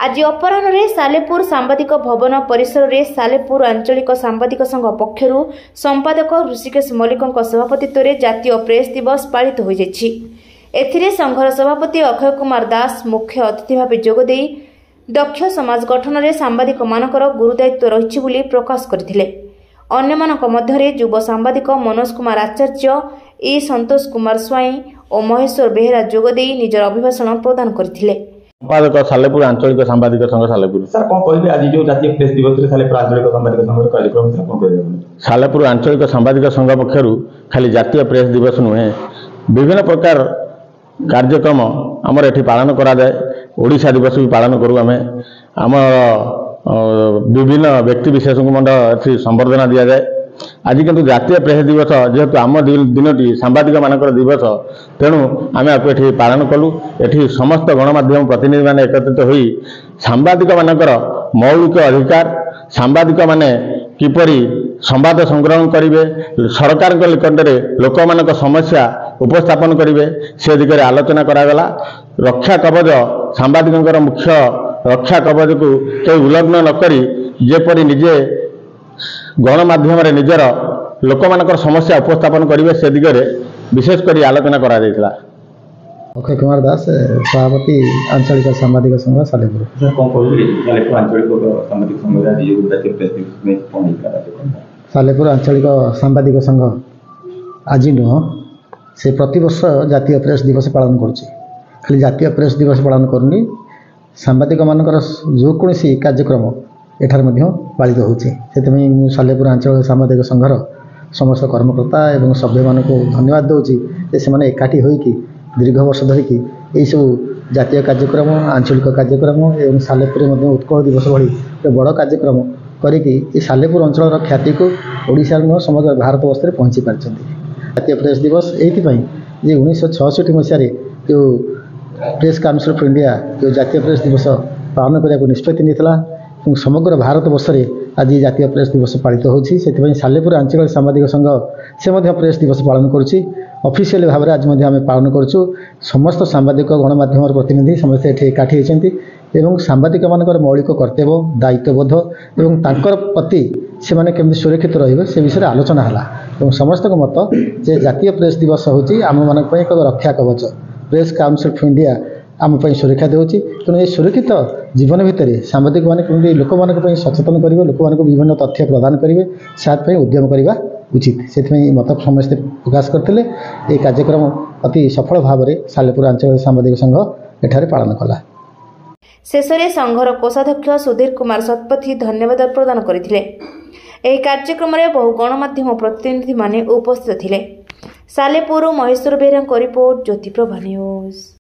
आज अपराह्न सालेपुर सांबादिक भवन परिसर में सालेपुर आंचलिक सांबादिक संघ पक्षर संपादक ऋषिकेश मल्लिक सभापतित्व में जातीय प्रेस दिवस पालित हो जाए। संघर सभापति अक्षय कुमार दास मुख्य अतिथि भाव जोगदे दक्ष समाज गठन में सांबादिक मानकर गुरुदायित्व रही प्रकाश करथिले। अन्यमानक मध्यरे युव सांबादिक मनोज कुमार आचार्य, ए संतोष कुमार स्वाई और महेश्वर बेहेरा जोगदे निजर अभिभाषण प्रदान करथिले। संपादक सालेपुर आंचलिक सांबादिक संघ सालेपुर। सर कौन कहबे आज जो जातीय प्रेस दिवस रे सालेपुर आंचलिक सांबादिक संघ कार्यक्रम सर कौन कहबे? सालेपुर आंचलिक सांबादिक संघ पक्षरु खाली जातीय प्रेस दिवस नुहे, विभिन्न प्रकार कार्यक्रम आमर एठी पालन करा जाए। ओडिशा दिवस भी पालन करू आमे। आम विभिन्न व्यक्ति विशेष को मंड एठी संबर्धना दिया जाए। आज किंतु जातीय प्रेस दिवस जेहेतु आम दिनटी सांबादिक मानकर दिवस, तेणु आम ये पालन कलु। एठी समस्त गणमाध्यम प्रतिनिधि माने एकत्रित होई सांबादिक मानकर मौलिक अधिकार, सांबादिक माने किपरि संवाद संग्रहण करिवे, सरकार निकट में लोक मानक समस्या उपस्थापन करिवे, से दिगरे आलोचना करागला। रक्षा कवच सांबादिकଙ୍କର मुख्य रक्षा कवच को कई उल्लंघन न करी जेपरि निजे गणमाध्यम निजर लोक मानकर समस्या उपस्थापन करेंगे, से दिगरे विशेषकर आलोचना करा जायतिला। अक्षय कुमार दास, सभापति आंचलिक सांबादिक संघ सालेपुर। सर कौन कहबे सालेपुर आंचलिक सांबादिक संघ रा जो जातीय प्रेस दिवस में कौन करा? सालेपुर आंचलिक सांबादिक संघ आज नुह से प्रतिवर्ष जातीय प्रेस दिवस पालन करुच्ची। खाली जातीय प्रेस दिवस पालन करनी, सांबादिक मानकर जो कौन कार्यक्रम एठार पालित होची। सालेपुर आंचलिक सांबादिक संघर समस्त कर्मकर्ता एवं सभ्य मान को धन्यवाद दूची से एकाठी होइकी दीर्घ वर्ष धरिकी यही सब जातीय कार्यक्रम, आंचलिक कार्यक्रम एवं सालेपुर उत्कल दिवस भली बड़ कार्यक्रम करिकी सालेपुर अंचल ख्याति को ओडिशा नुह समग्र भारत वर्ष में पहुँची पार्टी। जातीय प्रेस दिवस ये 1966 मसीह जो प्रेस काउंसिल ऑफ इंडिया जो जातीय प्रेस दिवस पालन करने को निष्पत्ति नहीं, समग्र भारत वर्ष में आज जातीय प्रेस दिवस पालित होची। से सालेपुर आंचलिक सांबादिक संघ से प्रेस दिवस पालन करुच्ची। ऑफिशियल भाव में आज आम पालन करुँ। समस्त सांबादिक गणमाध्यम प्रतिनिधि समस्त ये एकाठी होती एवं सांबादिक मानकर मौलिक कर्तव्य, दायित्वबोध एवं तांकर प्रति से माने केमती सुरक्षित रहिबे से विषय आलोचना हला। एवं समस्त को मत जे जातीय प्रेस दिवस होची आम मानक एक रक्षा कवच। प्रेस काउंसिल ऑफ इंडिया आम सुरक्षा देउची। तेणु ये सुरक्षित जीवन भितर सांबादिक माने केमती लोक मानक सचेतन करेंगे, लोक मानक विभिन्न तथ्य प्रदान करेंगे, साथ उद्यम करने उचित। से मत समस्ते प्रकाश करते ये कार्यक्रम अति सफल भाव में सालेपुर आंचलिक सांबादिक संघ एठारे पालन कला। शेष में संघर कोषाध्यक्ष सुधीर कुमार शतपथी धन्यवाद प्रदान करथिले। एही कार्यक्रम में बहु गणमाध्यम प्रतिनिधि माने उपस्थित थिले। सालेपुर महेश्वर बेहेरा रिपोर्ट, ज्योति प्रभा न्यूज।